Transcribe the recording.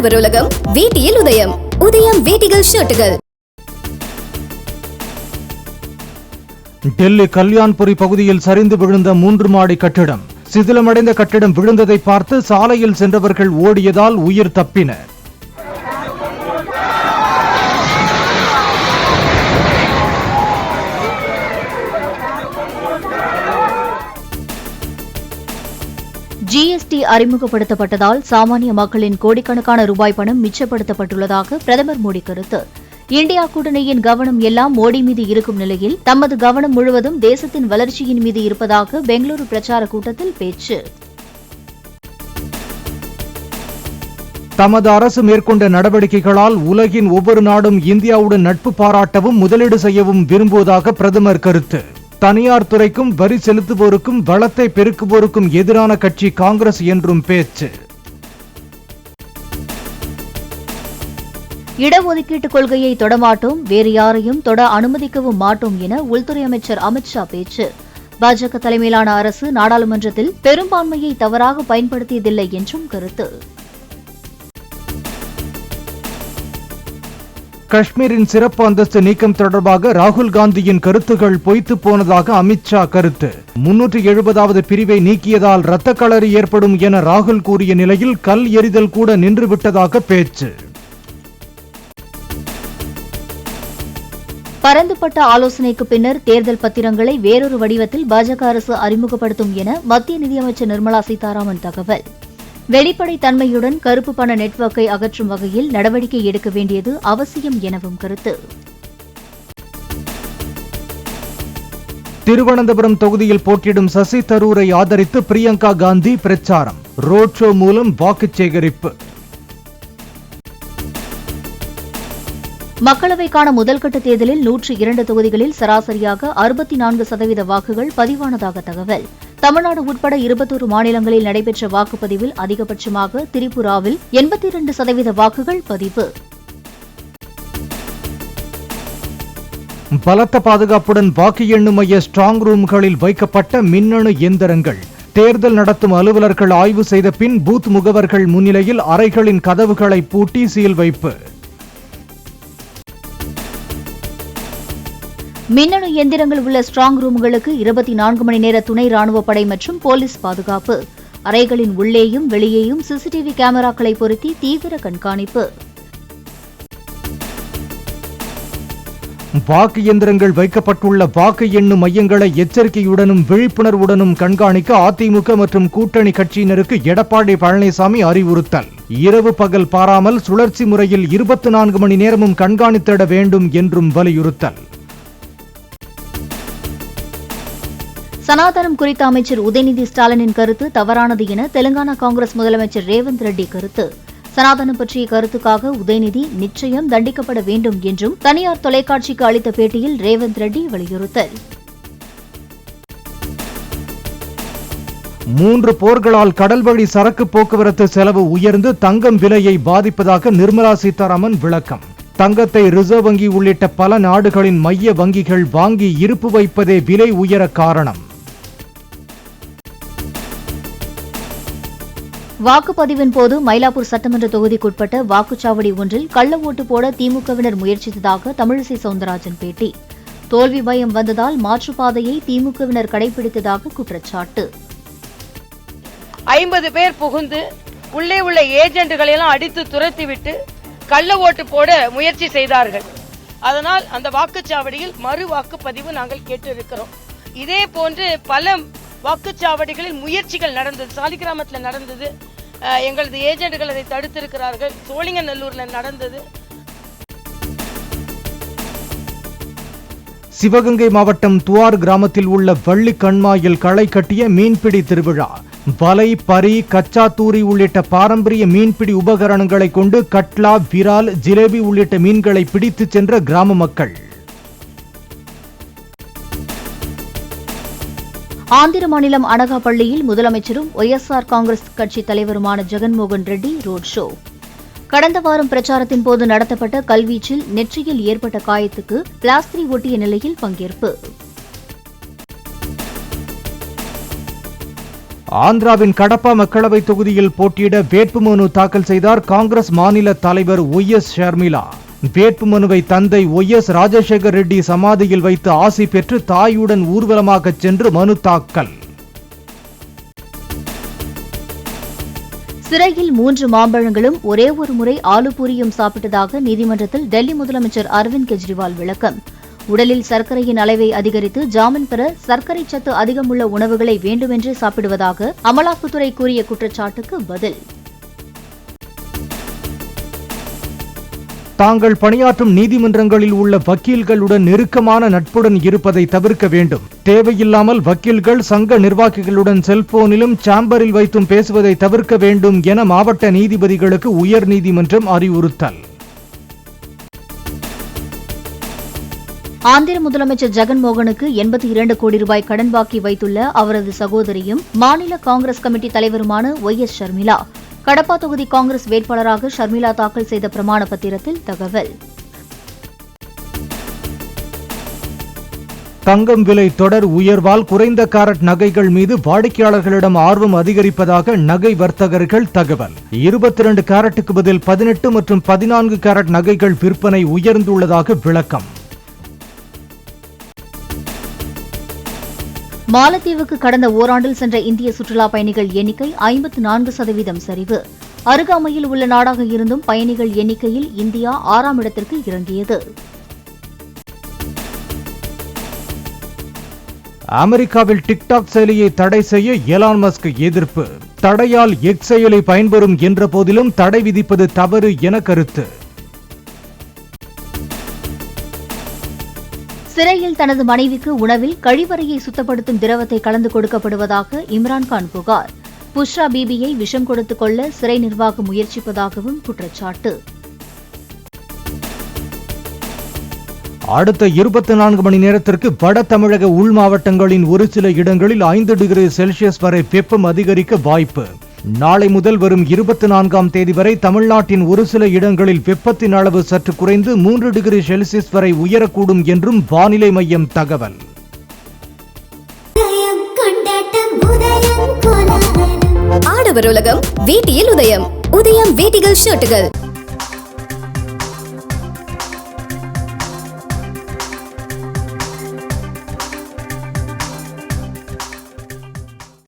மாணவர் உலகம் வேட்டியில் உதயம். உதயம் வேட்டிகள் ஷர்ட்டுகள். டெல்லி கல்யாண்புரி பகுதியில் சரிந்து விழுந்த 3 மாடி கட்டிடம். சிதிலமடைந்த கட்டிடம் விழுந்ததை பார்த்து சாலையில் சென்றவர்கள் ஓடியதால் உயிர் தப்பினர். ஜிஎஸ்டி அறிமுகப்படுத்தப்பட்டதால் சாமானிய மக்களின் கோடிக்கணக்கான ரூபாய் பணம் மிச்சப்படுத்தப்பட்டுள்ளதாக பிரதமர் மோடி கருத்து. இந்தியா கூட்டணியின் கவனம் எல்லாம் மோடி மீது இருக்கும் நிலையில் தமது கவனம் முழுவதும் தேசத்தின் வளர்ச்சியின் மீது இருப்பதாக பெங்களூரு பிரச்சார கூட்டத்தில் பேச்சு. தமது அரசு மேற்கொண்ட நடவடிக்கைகளால் உலகின் ஒவ்வொரு நாடும் இந்தியாவுடன் நட்பு பாராட்டவும் முதலீடு செய்யவும் விரும்புவதாக பிரதமர் கருத்து. தனியார் துறைக்கும் வரி செலுத்துவோருக்கும் வளத்தை பெருக்குவோருக்கும் எதிரான கட்சி காங்கிரஸ் என்றும் பேச்சு. இடஒதுக்கீட்டு கொள்கையை தொடமாட்டோம், வேறு யாரையும் தொட அனுமதிக்கவும் மாட்டோம் என உள்துறை அமைச்சர் அமித்ஷா பேச்சு. பாஜக தலைமையிலான அரசு நாடாளுமன்றத்தில் பெரும்பான்மையை தவறாக பயன்படுத்தியதில்லை என்றும் கருத்து. காஷ்மீரின் சிறப்பு அந்தஸ்து நீக்கம் தொடர்பாக ராகுல் காந்தியின் கருத்துகள் பொய்த்து போனதாக அமித்ஷா கருத்து. 370வது பிரிவை நீக்கியதால் இரத்த களரி ஏற்படும் என ராகுல் கூறிய நிலையில் கல் எறிதல் கூட நின்றுவிட்டதாக பேச்சு. பரந்துபட்ட ஆலோசனைக்கு பின்னர் தேர்தல் பத்திரங்களை வேறொரு வடிவத்தில் பாஜக அரசு அறிமுகப்படுத்தும் என மத்திய நிதியமைச்சர் நிர்மலா சீதாராமன் தகவல். வெளிப்படைத் தன்மையுடன் கருப்பு பண நெட்வொர்க்கை அகற்றும் வகையில் நடவடிக்கை எடுக்க வேண்டியது அவசியம் எனவும் கருத்து. திருவனந்தபுரம் தொகுதியில் போட்டியிடும் சசி தரூரை ஆதரித்து பிரியங்கா காந்தி பிரச்சாரம். ரோட் ஷோ மூலம் வாக்கு சேகரிப்பு. மக்களவைக்கான முதல்கட்ட தேர்தலில் 102 தொகுதிகளில் சராசரியாக 64% வாக்குகள் பதிவானதாக தகவல். தமிழ்நாடு உட்பட 21 மாநிலங்களில் நடைபெற்ற வாக்குப்பதிவில் அதிகபட்சமாக திரிபுராவில் 82% வாக்குகள் பதிவு. பலத்த பாதுகாப்புடன் வாக்கு எண்ணும் மைய ஸ்ட்ராங் ரூம்களில் வைக்கப்பட்ட மின்னணு எந்திரங்கள். தேர்தல் நடத்தும் அலுவலர்கள் ஆய்வு செய்த பின் பூத் முகவர்கள் முன்னிலையில் அறைகளின் கதவுகளை பூட்டி சீல் வைப்பு. மின்னணு எந்திரங்கள் உள்ள ஸ்ட்ராங் ரூம்களுக்கு 24 மணி நேர துணை ராணுவப் படை மற்றும் போலீஸ் பாதுகாப்பு. அறைகளின் உள்ளேயும் வெளியேயும் சிசிடிவி கேமராக்களை பொருத்தி தீவிர கண்காணிப்பு. வாக்கு எந்திரங்கள் வைக்கப்பட்டுள்ள வாக்கு எண்ணும் மையங்களை எச்சரிக்கையுடனும் விழிப்புணர்வுடனும் கண்காணிக்க அதிமுக மற்றும் கூட்டணி கட்சியினருக்கு எடப்பாடி பழனிசாமி அறிவுறுத்தல். இரவு பகல் பாராமல் சுழற்சி முறையில் 24 மணி நேரமும் கண்காணித்திட வேண்டும் என்றும் வலியுறுத்தல். சனாதனம் குறித்த அமைச்சர் உதயநிதி ஸ்டாலினின் கருத்து தவறானது என தெலுங்கானா காங்கிரஸ் முதலமைச்சர் ரேவந்த் ரெட்டி கருத்து. சனாதனம் பற்றிய கருத்துக்காக உதயநிதி நிச்சயம் தண்டிக்கப்பட வேண்டும் என்றும் தனியார் தொலைக்காட்சிக்கு அளித்த பேட்டியில் ரேவந்த் ரெட்டி வலியுறுத்தல். 3 போர்களால் கடல்வழி சரக்கு போக்குவரத்து செலவு உயர்ந்து தங்கம் விலையை பாதிப்பதாக நிர்மலா சீதாராமன் விளக்கம். தங்கத்தை ரிசர்வ் வங்கி உள்ளிட்ட பல நாடுகளின் மைய வங்கிகள் வாங்கி இருப்பு வைப்பதே விலை உயர காரணம். வாக்குப்பதிவின் போது மயிலாப்பூர் சட்டமன்ற தொகுதிக்குட்பட்ட வாக்குச்சாவடி ஒன்றில் கள்ள ஓட்டு போட திமுகவினர் முயற்சித்ததாக தமிழிசை சவுந்தரராஜன் பேட்டி. தோல்வி பயம் வந்ததால் மாற்றுப்பாதையை திமுகவினர் கடைபிடித்ததாக குற்றச்சாட்டு. 50 பேர் புகுந்து உள்ளே உள்ள ஏஜென்ட்களை எல்லாம் அடித்து துரத்திவிட்டு கள்ள ஓட்டு போட முயற்சி செய்தார்கள். அதனால் அந்த வாக்குச்சாவடியில் மறு வாக்குப்பதிவு நாங்கள் கேட்டிருக்கிறோம். இதே போன்று பல வாக்குச்சாவடிகளில் முயற்சிகள் நடந்தது. சாலிகிராமத்தில் நடந்தது, எங்களது ஏஜென்ட்கள் அதை தடுத்திருக்கிறார்கள். சோழிங்கநல்லூர்ல நடந்தது. சிவகங்கை மாவட்டம் துவார் கிராமத்தில் உள்ள வள்ளி கண்மாயில் களை கட்டிய மீன்பிடி திருவிழா. வலை, பரி, கச்சா தூரி உள்ளிட்ட பாரம்பரிய மீன்பிடி உபகரணங்களை கொண்டு கட்லா, விரால், ஜிலேபி உள்ளிட்ட மீன்களை பிடித்துச் சென்ற கிராம மக்கள். ஆந்திர மாநிலம் அனகாபள்ளியில் முதலமைச்சரும் ஒய்எஸ்ஆர் காங்கிரஸ் கட்சி தலைவருமான ஜெகன்மோகன் ரெட்டி ரோட் ஷோ. கடந்த வாரம் பிரச்சாரத்தின் போது நடத்தப்பட்ட கல்வீச்சில் நெற்றியில் ஏற்பட்ட காயத்துக்கு பிளாஸ்டரை ஒட்டிய நிலையில் பங்கேற்பு. ஆந்திராவின் கடப்பா மக்களவை தொகுதியில் போட்டியிட வேட்புமனு தாக்கல் செய்தார் காங்கிரஸ் மாநில தலைவர் OS ஷர்மிளா. வேட்புமனுவை தந்தை OS ராஜசேகர் ரெட்டி சமாதியில் வைத்து ஆசி பெற்று தாயுடன் ஊர்வலமாக சென்று மனு தாக்கல். சிறையில் 3 மாம்பழங்களும் ஒரே ஒரு முறை ஆலுபூரியும் சாப்பிட்டதாக நீதிமன்றத்தில் டெல்லி முதலமைச்சர் அரவிந்த் கெஜ்ரிவால் விளக்கம். உடலில் சர்க்கரையின் அளவை அதிகரித்து ஜாமீன் பெற சர்க்கரை சத்து அதிகமுள்ள உணவுகளை வேண்டுமென்றே சாப்பிடுவதாக அமலாக்கத்துறை கூறிய குற்றச்சாட்டுக்கு பதில். தாங்கள் பணியாற்றும் நீதிமன்றங்களில் உள்ள வக்கீல்களுடன் நெருக்கமான நட்புடன் இருப்பதை தவிர்க்க வேண்டும். தேவையில்லாமல் வக்கீல்கள் சங்க நிர்வாகிகளுடன் செல்போனிலும் சாம்பரில் வைத்தும் பேசுவதை தவிர்க்க வேண்டும் என மாவட்ட நீதிபதிகளுக்கு உயர்நீதிமன்றம் அறிவுறுத்தல். ஆந்திர முதலமைச்சர் ஜெகன்மோகனுக்கு 82 கோடி ரூபாய் கடன் பாக்கி வைத்துள்ள அவரது சகோதரியும் மாநில காங்கிரஸ் கமிட்டி தலைவருமான OS ஷர்மிளா. கடப்பா தொகுதி காங்கிரஸ் வேட்பாளராக ஷர்மிளா தாக்கல் செய்த பிரமாண பத்திரத்தில் தகவல். தங்கம் விலை தொடர் உயர்வால் குறைந்த கேரட் நகைகள் மீது வாடிக்கையாளர்களிடம் ஆர்வம் அதிகரிப்பதாக நகை வர்த்தகர்கள் தகவல். 22 கேரட்டுக்கு பதில் 18 மற்றும் 14 கேரட் நகைகள் விற்பனை உயர்ந்துள்ளதாக விளக்கம். மாலத்தீவுக்கு கடந்த ஓராண்டில் சென்ற இந்திய சுற்றுலா பயணிகள் எண்ணிக்கை 54% சரிவு. அருகாமையில் உள்ள நாடாக இருந்தும் பயணிகள் எண்ணிக்கையில் இந்தியா 6ஆம் இடத்திற்கு இறங்கியது. அமெரிக்காவில் டிக்டாக் செயலியை தடை செய்ய எலான் மஸ்க் எதிர்ப்பு. தடையால் எக்ஸ் செயலி பயன்பெறும் என்ற போதிலும் தடை விதிப்பது தவறு என கருத்து. சிறையில் தனது மனைவிக்கு உணவில் கழிவறையை சுத்தப்படுத்தும் திரவத்தை கலந்து கொடுக்கப்படுவதாக இம்ரான்கான் புகார். புஷ்ரா பீபியை விஷம் கொடுத்துக் கொள்ள சிறை நிர்வாகம் முயற்சிப்பதாகவும் குற்றச்சாட்டு. அடுத்த 24 மணி நேரத்திற்கு வட தமிழக உள் மாவட்டங்களின் ஒரு சில இடங்களில் 5 டிகிரி செல்சியஸ் வரை வெப்பம் அதிகரிக்க வாய்ப்பு. நாளை முதல் வரும் 24ஆம் தேதி வரை தமிழ்நாட்டின் ஒரு சில இடங்களில் வெப்பத்தின் அளவு சற்று குறைந்து 3 டிகிரி செல்சியஸ் வரை உயரக்கூடும் என்றும் வானிலை மையம் தகவல். ஆடவர் உலகம் வேட்டியில் உதயம். உதயம் வேட்டிகள் ஷர்ட்டுகள்.